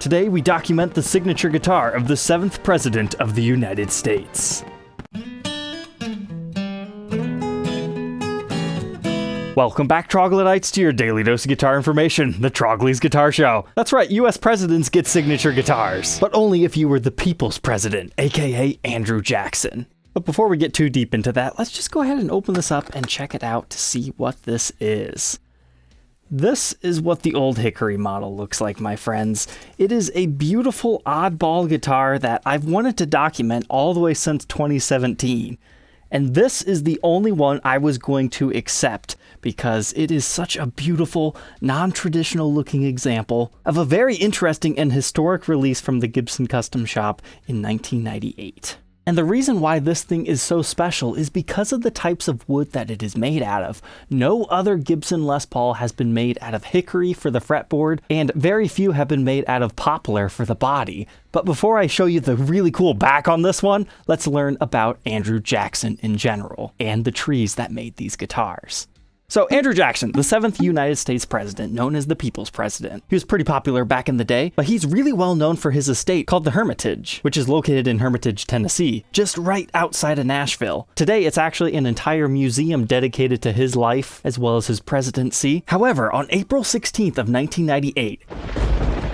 Today we document the signature guitar of the 7th President of the United States. Welcome back, Troglodytes, to your daily dose of guitar information, the Trogly's Guitar Show. That's right, US presidents get signature guitars, but only if you were the people's president, aka Andrew Jackson. But before we get too deep into that, let's just go ahead and open this up and check it out to see what this is. This is what the old Hickory model looks like, my friends. It is a beautiful oddball guitar that I've wanted to document all the way since 2017. And this is the only one I was going to accept because it is such a beautiful, non-traditional looking example of a very interesting and historic release from the Gibson Custom Shop in 1998. And the reason why this thing is so special is because of the types of wood that it is made out of. No other Gibson Les Paul has been made out of hickory for the fretboard, and very few have been made out of poplar for the body. But before I show you the really cool back on this one, let's learn about Andrew Jackson in general, and the trees that made these guitars. So Andrew Jackson, the 7th United States president, known as the People's President. He was pretty popular back in the day, but he's really well known for his estate called the Hermitage, which is located in Hermitage, Tennessee, just right outside of Nashville. Today, it's actually an entire museum dedicated to his life as well as his presidency. However, on April 16th of 1998,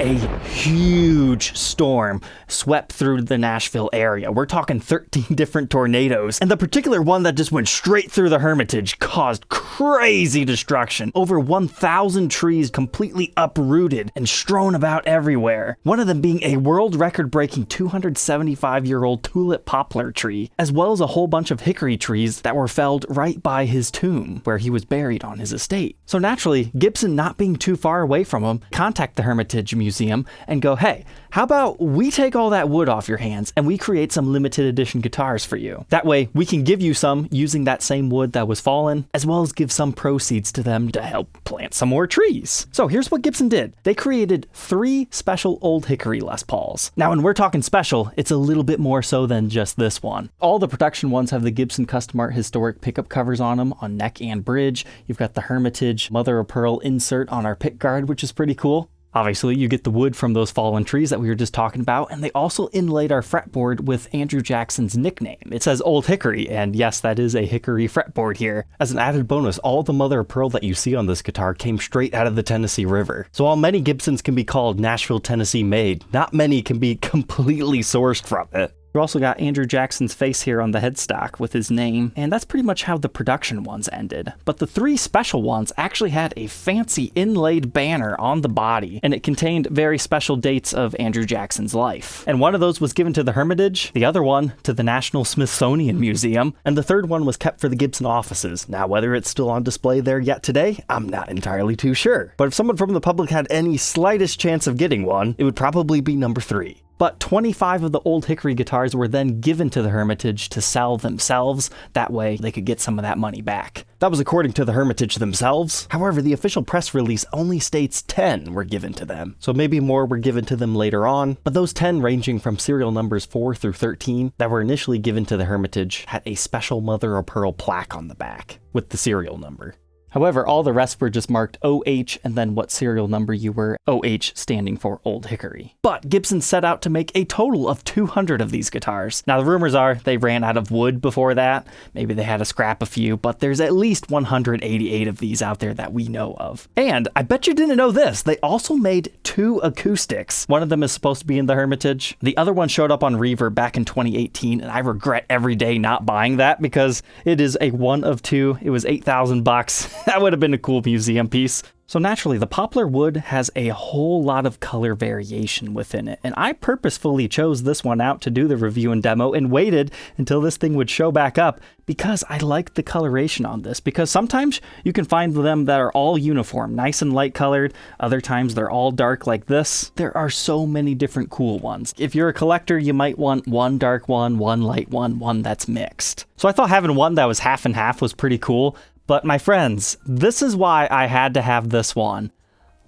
a huge storm swept through the Nashville area. We're talking 13 different tornadoes, and the particular one that just went straight through the Hermitage caused crazy destruction. Over 1,000 trees completely uprooted and strewn about everywhere. One of them being a world record-breaking 275-year-old tulip poplar tree, as well as a whole bunch of hickory trees that were felled right by his tomb, where he was buried on his estate. So naturally, Gibson, not being too far away from him, contact the Hermitage Museum and go, hey, how about we take all that wood off your hands and we create some limited edition guitars for you. That way we can give you some using that same wood that was fallen, as well as give some proceeds to them to help plant some more trees. So here's what Gibson did. They created 3 special old hickory Les Pauls. Now when we're talking special, it's a little bit more so than just this one. All the production ones have the Gibson Custom Art historic pickup covers on them on neck and bridge. You've got the Hermitage mother of pearl insert on our pick guard, which is pretty cool. Obviously, you get the wood from those fallen trees that we were just talking about, and they also inlaid our fretboard with Andrew Jackson's nickname. It says Old Hickory, and yes, that is a hickory fretboard here. As an added bonus, all the mother of pearl that you see on this guitar came straight out of the Tennessee River. So while many Gibsons can be called Nashville, Tennessee made, not many can be completely sourced from it. We also got Andrew Jackson's face here on the headstock with his name, and that's pretty much how the production ones ended. But the 3 special ones actually had a fancy inlaid banner on the body, and it contained very special dates of Andrew Jackson's life. And one of those was given to the Hermitage, the other one to the National Smithsonian Museum, and the third one was kept for the Gibson offices. Now, whether it's still on display there yet today, I'm not entirely too sure. But if someone from the public had any slightest chance of getting one, it would probably be number 3. But 25 of the old hickory guitars were then given to the Hermitage to sell themselves. That way they could get some of that money back. That was according to the Hermitage themselves. However, the official press release only states 10 were given to them. So maybe more were given to them later on. But those 10, ranging from serial numbers 4 through 13, that were initially given to the Hermitage had a special mother of pearl plaque on the back with the serial number. However, all the rest were just marked OH and then what serial number you were, OH standing for Old Hickory. But Gibson set out to make a total of 200 of these guitars. Now the rumors are they ran out of wood before that, maybe they had to scrap a few, but there's at least 188 of these out there that we know of. And I bet you didn't know this, they also made 2 acoustics. One of them is supposed to be in the Hermitage. The other one showed up on Reverb back in 2018, and I regret every day not buying that because it is a 1 of 2. It was $8,000. That would have been a cool museum piece. So naturally, the poplar wood has a whole lot of color variation within it, and I purposefully chose this one out to do the review and demo and waited until this thing would show back up because I like the coloration on this, because sometimes you can find them that are all uniform, nice and light colored, other times they're all dark like this. There are so many different cool ones. If you're a collector, you might want one dark one light one that's mixed. So I thought having one that was half and half was pretty cool. But my friends, this is why I had to have this one.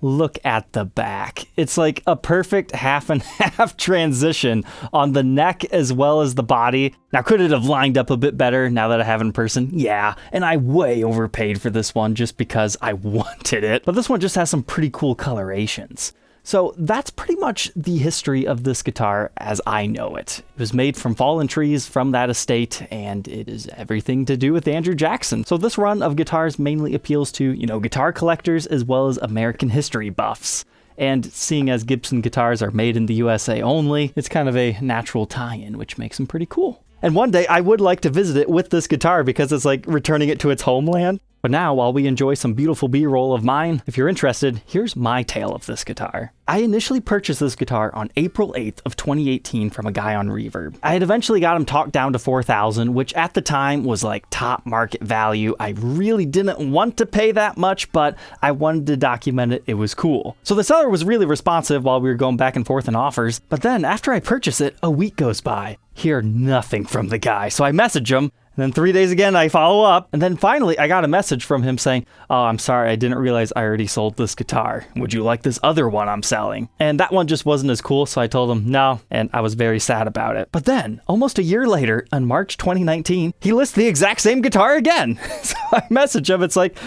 Look at the back. It's like a perfect half and half transition on the neck as well as the body. Now, could it have lined up a bit better now that I have it in person? Yeah, and I way overpaid for this one just because I wanted it. But this one just has some pretty cool colorations. So that's pretty much the history of this guitar as I know it. It was made from fallen trees from that estate, and it is everything to do with Andrew Jackson. So this run of guitars mainly appeals to, guitar collectors as well as American history buffs. And seeing as Gibson guitars are made in the USA only, it's kind of a natural tie-in, which makes them pretty cool. And one day I would like to visit it with this guitar because it's like returning it to its homeland. But now, while we enjoy some beautiful B-roll of mine, if you're interested, here's my tale of this guitar. I initially purchased this guitar on April 8th of 2018 from a guy on Reverb. I had eventually got him talked down to $4,000, which at the time was like top market value. I really didn't want to pay that much, but I wanted to document it. It was cool. So the seller was really responsive while we were going back and forth in offers. But then after I purchase it, a week goes by. Hear nothing from the guy. So I message him. And then 3 days again, I follow up. And then finally, I got a message from him saying, "Oh, I'm sorry, I didn't realize I already sold this guitar. Would you like this other one I'm selling?" And that one just wasn't as cool, so I told him no, and I was very sad about it. But then, almost a year later, on March 2019, he lists the exact same guitar again. So I message him, it's like,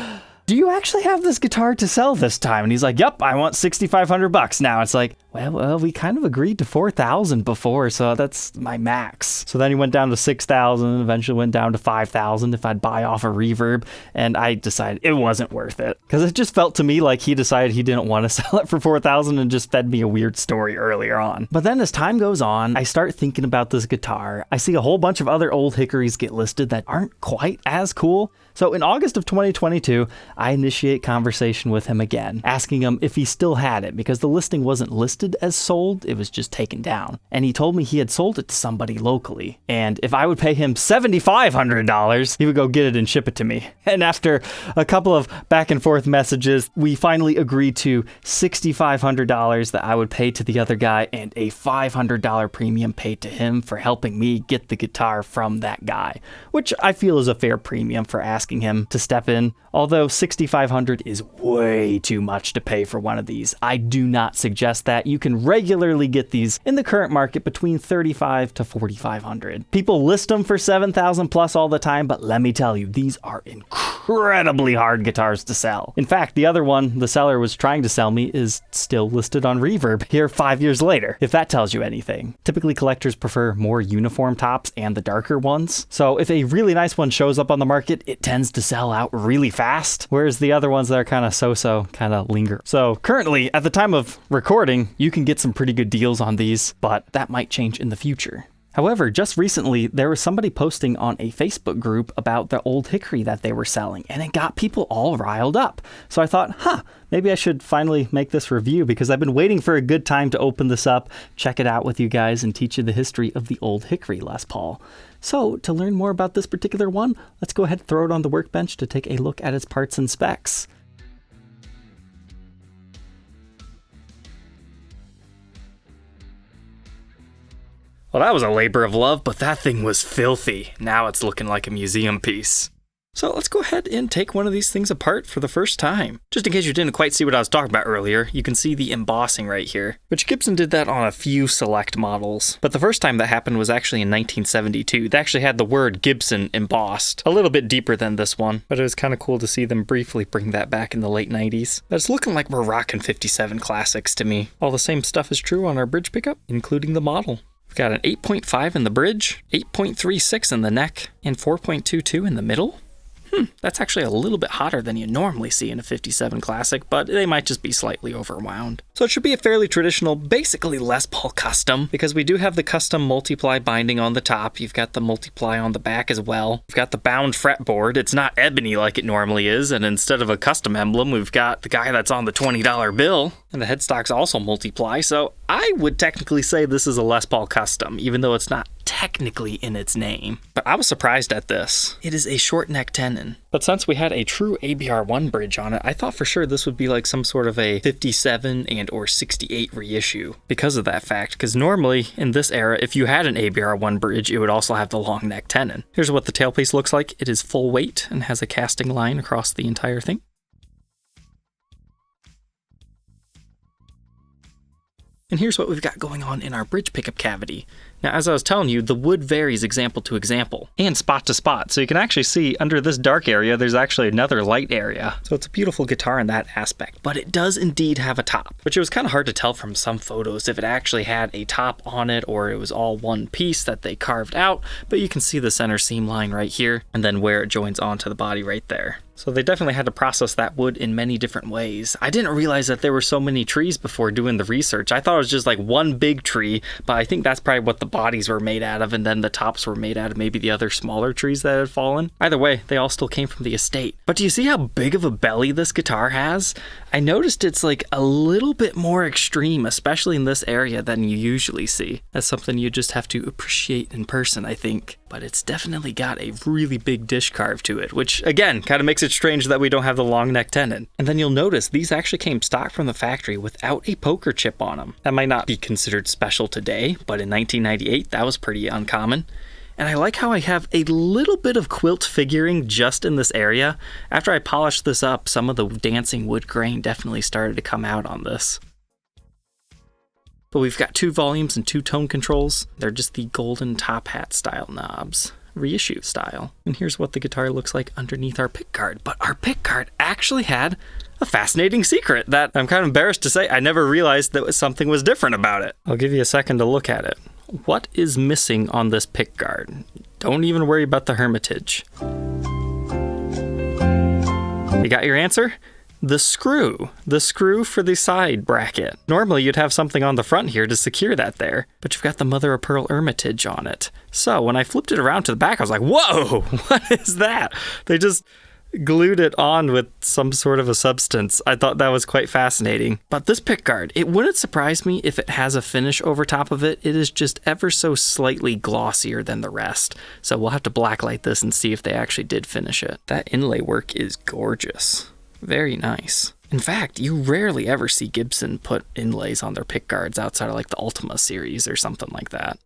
"Do you actually have this guitar to sell this time?" And he's like, "Yep, I want $6,500 now." It's like, well, we kind of agreed to $4,000 before, so that's my max. So then he went down to $6,000, eventually went down to $5,000 if I'd buy off a Reverb, and I decided it wasn't worth it. Because it just felt to me like he decided he didn't want to sell it for $4,000 and just fed me a weird story earlier on. But then as time goes on, I start thinking about this guitar. I see a whole bunch of other old Hickories get listed that aren't quite as cool. So in August of 2022, I initiate conversation with him again, asking him if he still had it, because the listing wasn't listed as sold, it was just taken down. And he told me he had sold it to somebody locally. And if I would pay him $7,500, he would go get it and ship it to me. And after a couple of back and forth messages, we finally agreed to $6,500 that I would pay to the other guy and a $500 premium paid to him for helping me get the guitar from that guy, which I feel is a fair premium for asking him to step in. Although $6,500 is way too much to pay for one of these. I do not suggest that. You can regularly get these in the current market between $3,500 to $4,500. People list them for $7,000 plus all the time, but let me tell you, these are incredibly hard guitars to sell. In fact, the other one the seller was trying to sell me is still listed on Reverb here 5 years later, if that tells you anything. Typically, collectors prefer more uniform tops and the darker ones. So if a really nice one shows up on the market, it tends to sell out really fast, whereas the other ones that are kind of so-so kind of linger. So currently, at the time of recording, you can get some pretty good deals on these, but that might change in the future. However, just recently, there was somebody posting on a Facebook group about the old Hickory that they were selling, and it got people all riled up. So I thought, maybe I should finally make this review because I've been waiting for a good time to open this up, check it out with you guys, and teach you the history of the old Hickory Les Paul. So to learn more about this particular one, let's go ahead and throw it on the workbench to take a look at its parts and specs. Well, that was a labor of love, but that thing was filthy. Now it's looking like a museum piece. So let's go ahead and take one of these things apart for the first time. Just in case you didn't quite see what I was talking about earlier, you can see the embossing right here, which Gibson did that on a few select models. But the first time that happened was actually in 1972. They actually had the word Gibson embossed, a little bit deeper than this one, but it was kind of cool to see them briefly bring that back in the late 90s. But it's looking like we're rocking 57 classics to me. All the same stuff is true on our bridge pickup, including the model. We've got an 8.5 in the bridge, 8.36 in the neck, and 4.22 in the middle. That's actually a little bit hotter than you normally see in a 57 Classic, but they might just be slightly overwound. So it should be a fairly traditional, basically Les Paul custom, because we do have the custom multiply binding on the top. You've got the multiply on the back as well. We've got the bound fretboard. It's not ebony like it normally is, and instead of a custom emblem, we've got the guy that's on the $20 bill, and the headstock's also multiply, so I would technically say this is a Les Paul custom, even though it's not technically in its name. But I was surprised at this. It is a short neck tenon. But since we had a true ABR1 bridge on it, I thought for sure this would be like some sort of a 57 and or 68 reissue because of that fact. Because normally in this era, if you had an ABR1 bridge, it would also have the long neck tenon. Here's what the tailpiece looks like. It is full weight and has a casting line across the entire thing. And here's what we've got going on in our bridge pickup cavity. Now, as I was telling you, the wood varies example to example and spot to spot. So you can actually see under this dark area, there's actually another light area. So it's a beautiful guitar in that aspect, but it does indeed have a top, which it was kind of hard to tell from some photos if it actually had a top on it or it was all one piece that they carved out. But you can see the center seam line right here and then where it joins onto the body right there. So they definitely had to process that wood in many different ways. I didn't realize that there were so many trees before doing the research. I thought it was just like one big tree, but I think that's probably what the bodies were made out of, and then the tops were made out of maybe the other smaller trees that had fallen. Either way, they all still came from the estate. But do you see how big of a belly this guitar has? I noticed it's like a little bit more extreme, especially in this area, than you usually see. That's something you just have to appreciate in person, I think. But it's definitely got a really big dish carve to it, which again, kind of makes it strange that we don't have the long neck tenon. And then you'll notice these actually came stock from the factory without a poker chip on them. That might not be considered special today, but in 1998, that was pretty uncommon. And I like how I have a little bit of quilt figuring just in this area. After I polished this up, some of the dancing wood grain definitely started to come out on this. But we've got 2 volumes and 2 tone controls. They're just the golden top hat style knobs, reissue style. And here's what the guitar looks like underneath our pick guard. But our pick guard actually had a fascinating secret that I'm kind of embarrassed to say I never realized that something was different about it. I'll give you a second to look at it. What is missing on this pick guard? Don't even worry about the Hermitage. You got your answer? The screw for the side bracket. Normally you'd have something on the front here to secure that there, but you've got the mother of pearl Hermitage on it. So when I flipped it around to the back, I was like, whoa, what is that? They just glued it on with some sort of a substance. I thought that was quite fascinating. But this pickguard, it wouldn't surprise me if it has a finish over top of it. It is just ever so slightly glossier than the rest. So we'll have to blacklight this and see if they actually did finish it. That inlay work is gorgeous. Very nice. In fact, you rarely ever see Gibson put inlays on their pickguards outside of like the Ultima series or something like that.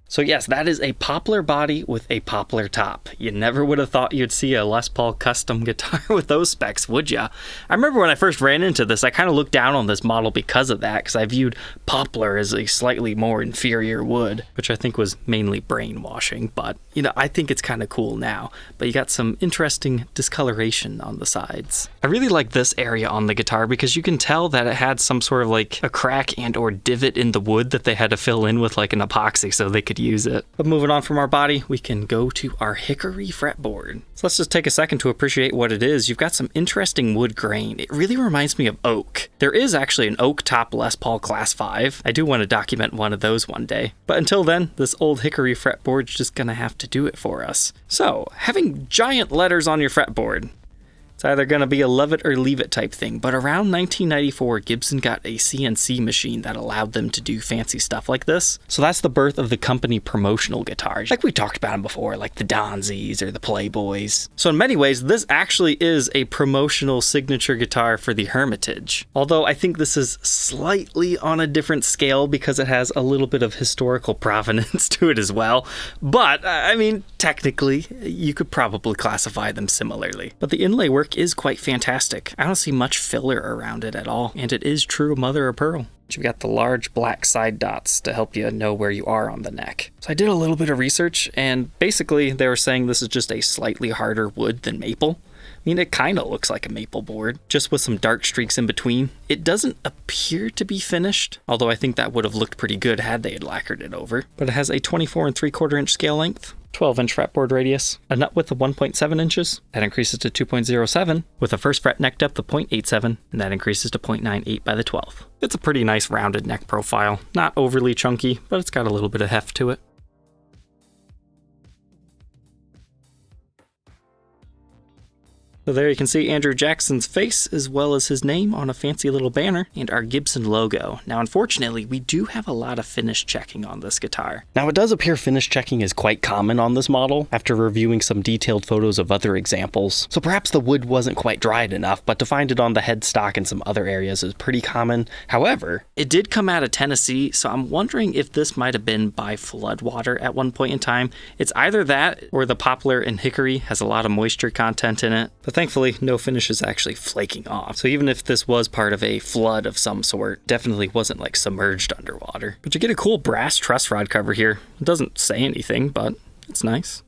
So yes, that is a poplar body with a poplar top. You never would have thought you'd see a Les Paul custom guitar with those specs, would ya? I remember when I first ran into this, I kind of looked down on this model because of that, because I viewed poplar as a slightly more inferior wood, which I think was mainly brainwashing, but you know, I think it's kind of cool now. But you got some interesting discoloration on the sides. I really like this area on the guitar because you can tell that it had some sort of like a crack and or divot in the wood that they had to fill in with like an epoxy so they could use it. But moving on from our body, we can go to our hickory fretboard. So let's just take a second to appreciate what it is. You've got some interesting wood grain. It really reminds me of oak. There is actually an oak top Les Paul Class 5. I do want to document one of those one day. But until then, this old hickory fretboard's just gonna have to do it for us. So, having giant letters on your fretboard, it's either going to be a love it or leave it type thing, but around 1994, Gibson got a CNC machine that allowed them to do fancy stuff like this. So that's the birth of the company Promotional guitars, like we talked about them before, like the Donzis or the Playboys. So in many ways, this actually is a promotional signature guitar for the Hermitage. Although I think this is slightly on a different scale because it has a little bit of historical provenance to it as well. But, I mean, technically, you could probably classify them similarly. But the inlay work is quite fantastic. I don't see much filler around it at all, and it is true mother of pearl. You've got the large black side dots to help you know where you are on the neck. So I did a little bit of research, and basically they were saying this is just a slightly harder wood than maple. I mean, it kind of looks like a maple board, just with some dark streaks in between. It doesn't appear to be finished, although I think that would have looked pretty good had they had lacquered it over. But it has a 24 3/4 inch scale length, 12-inch fretboard radius, a nut width of 1.7 inches, that increases to 2.07, with a first fret neck depth of 0.87, and that increases to 0.98 by the 12th. It's a pretty nice rounded neck profile, not overly chunky, but it's got a little bit of heft to it. So there you can see Andrew Jackson's face as well as his name on a fancy little banner and our Gibson logo. Now unfortunately, we do have a lot of finish checking on this guitar. Now it does appear finish checking is quite common on this model after reviewing some detailed photos of other examples. So perhaps the wood wasn't quite dried enough, but to find it on the headstock and some other areas is pretty common. However, it did come out of Tennessee, so I'm wondering if this might have been by floodwater at one point in time. It's either that or the poplar and hickory has a lot of moisture content in it. But thankfully, no finish is actually flaking off. So even if this was part of a flood of some sort, definitely wasn't like submerged underwater. But you get a cool brass truss rod cover here. It doesn't say anything, but it's nice.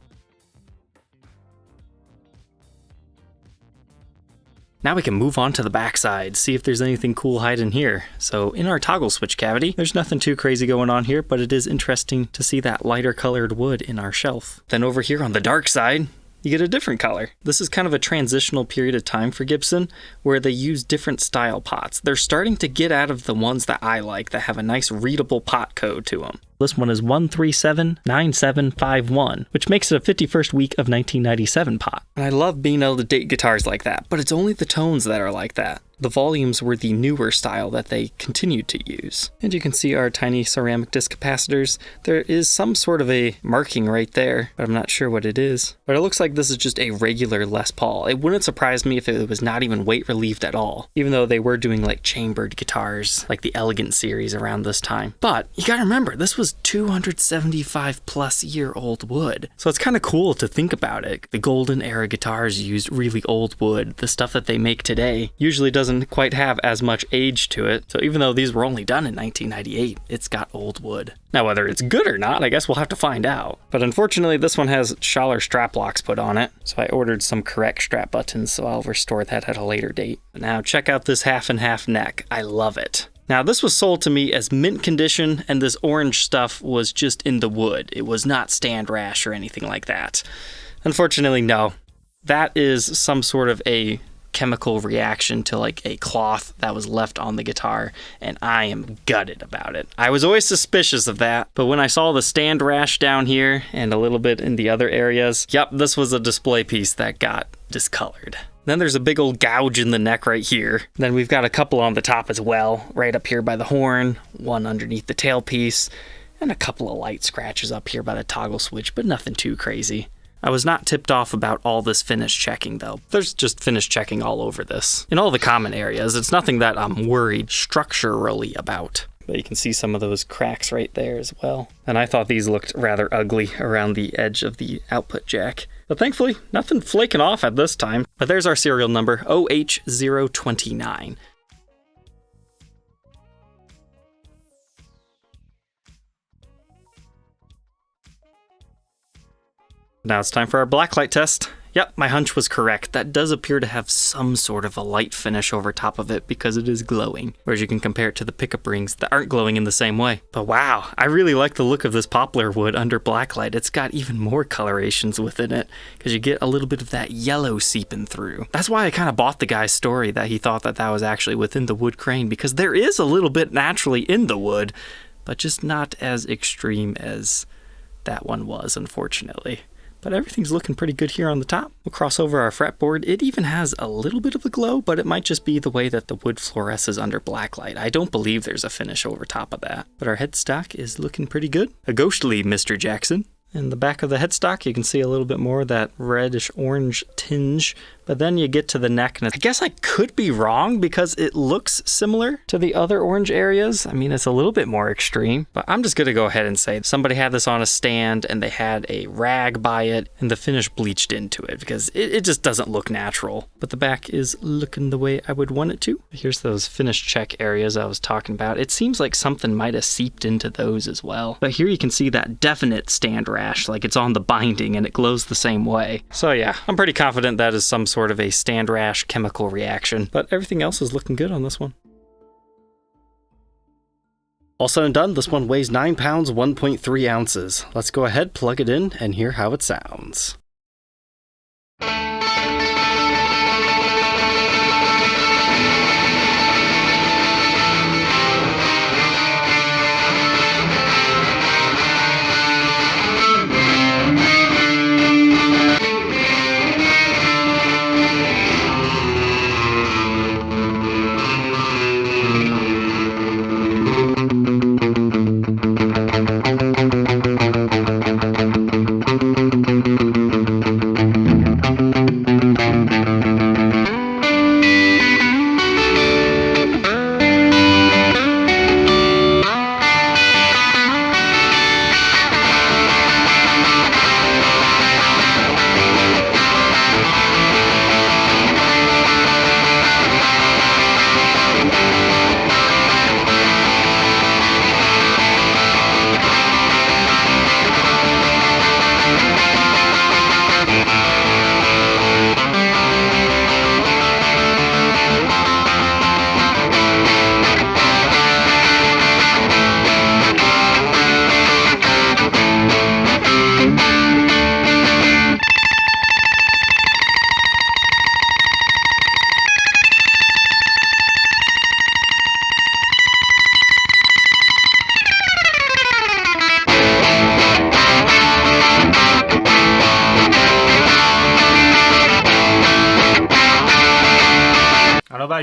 Now we can move on to the backside, see if there's anything cool hiding here. So in our toggle switch cavity, there's nothing too crazy going on here, but it is interesting to see that lighter colored wood in our shelf. Then over here on the dark side, you get a different color. This is kind of a transitional period of time for Gibson where they use different style pots. They're starting to get out of the ones that I like that have a nice readable pot code to them. This one is 1379751, which makes it a 51st week of 1997 pot. And I love being able to date guitars like that, but it's only the tones that are like that. The volumes were the newer style that they continued to use. And you can see our tiny ceramic disc capacitors. There is some sort of a marking right there, but I'm not sure what it is. But it looks like this is just a regular Les Paul. It wouldn't surprise me if it was not even weight relieved at all, even though they were doing like chambered guitars, like the Elegant series around this time. But you gotta remember, this was 275 plus year old wood. So it's kind of cool to think about it. The golden era guitars used really old wood. The stuff that they make today usually doesn't quite have as much age to it. So even though these were only done in 1998, it's got old wood. Now whether it's good or not, I guess we'll have to find out. But unfortunately this one has Schaller strap locks put on it. So I ordered some correct strap buttons, so I'll restore that at a later date. But now check out this half and half neck. I love it. Now this was sold to me as mint condition, and this orange stuff was just in the wood. It was not stand rash or anything like that. Unfortunately, no. That is some sort of a chemical reaction to like a cloth that was left on the guitar, and I am gutted about it. I was always suspicious of that, but when I saw the stand rash down here and a little bit in the other areas, yep, this was a display piece that got discolored. Then there's a big old gouge in the neck right here. Then we've got a couple on the top as well, right up here by the horn, one underneath the tailpiece, and a couple of light scratches up here by the toggle switch, but nothing too crazy. I was not tipped off about all this finish checking though. There's just finish checking all over this. In all the common areas, it's nothing that I'm worried structurally about. But you can see some of those cracks right there as well. And I thought these looked rather ugly around the edge of the output jack. But thankfully, nothing flaking off at this time. But there's our serial number, OH029. Now it's time for our blacklight test. Yep, my hunch was correct. That does appear to have some sort of a light finish over top of it because it is glowing. Whereas you can compare it to the pickup rings that aren't glowing in the same way. But wow, I really like the look of this poplar wood under blacklight. It's got even more colorations within it because you get a little bit of that yellow seeping through. That's why I kind of bought the guy's story that he thought that that was actually within the wood grain, because there is a little bit naturally in the wood, but just not as extreme as that one was, unfortunately. But everything's looking pretty good here on the top. We'll cross over our fretboard. It even has a little bit of a glow, but it might just be the way that the wood fluoresces under blacklight. I don't believe there's a finish over top of that. But our headstock is looking pretty good. A ghostly Mr. Jackson. In the back of the headstock, you can see a little bit more of that reddish orange tinge, but then you get to the neck, and I guess I could be wrong because it looks similar to the other orange areas. I mean, it's a little bit more extreme, but I'm just gonna go ahead and say somebody had this on a stand and they had a rag by it and the finish bleached into it because it just doesn't look natural. But the back is looking the way I would want it to. Here's those finish check areas I was talking about. It seems like something might have seeped into those as well. But here you can see that definite stand rash, like it's on the binding and it glows the same way. So yeah, I'm pretty confident that is some sort of a stand rash chemical reaction, but everything else is looking good on this one. All said and done, this one weighs 9 pounds, 1.3 ounces. Let's go ahead, plug it in, and hear how it sounds.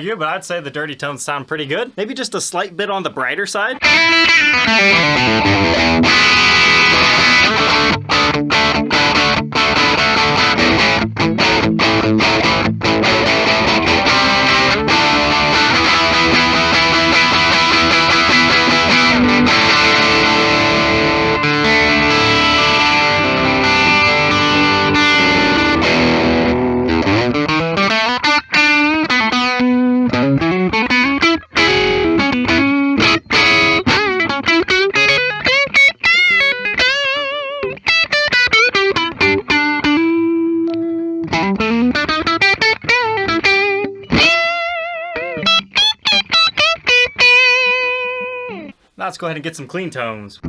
about you, but I'd say the dirty tones sound pretty good. Maybe just a slight bit on the brighter side. Let's go ahead and get some clean tones.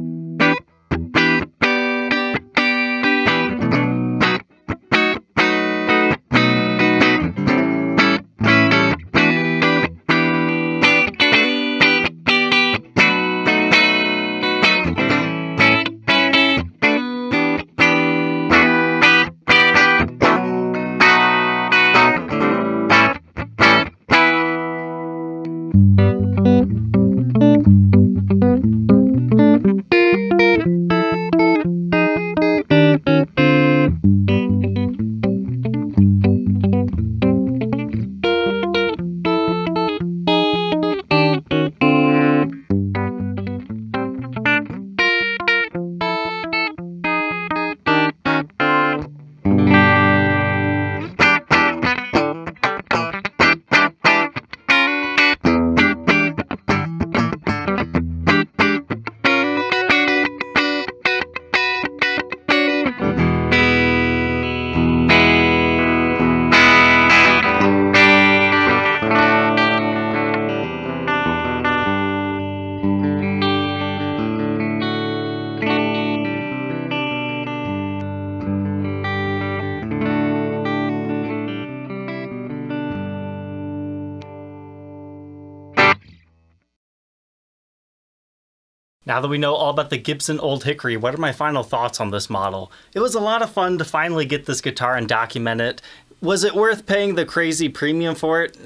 Now that we know all about the Gibson Old Hickory, what are my final thoughts on this model? It was a lot of fun to finally get this guitar and document it. Was it worth paying the crazy premium for it?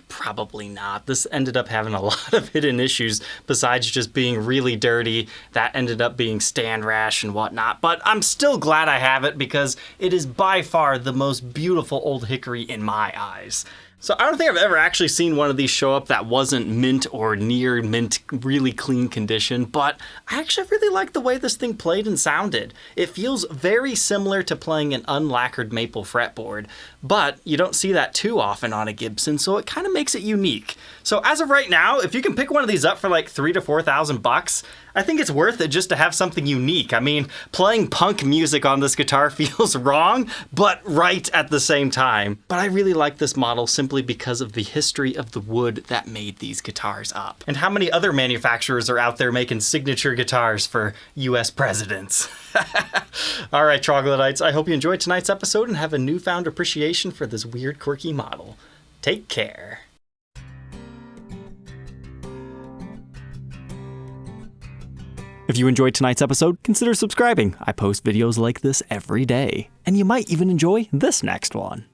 Probably not. This ended up having a lot of hidden issues besides just being really dirty. That ended up being stand rash and whatnot. But I'm still glad I have it because it is by far the most beautiful Old Hickory in my eyes. So I don't think I've ever actually seen one of these show up that wasn't mint or near mint, really clean condition, but I actually really like the way this thing played and sounded. It feels very similar to playing an unlacquered maple fretboard, but you don't see that too often on a Gibson, so it kind of makes it unique. So as of right now, if you can pick one of these up for like $3,000 to $4,000, I think it's worth it just to have something unique. I mean, playing punk music on this guitar feels wrong, but right at the same time. But I really like this model simply because of the history of the wood that made these guitars up. And how many other manufacturers are out there making signature guitars for US presidents? All right, Troglodytes, I hope you enjoyed tonight's episode and have a newfound appreciation for this weird, quirky model. Take care. If you enjoyed tonight's episode, consider subscribing. I post videos like this every day. And you might even enjoy this next one.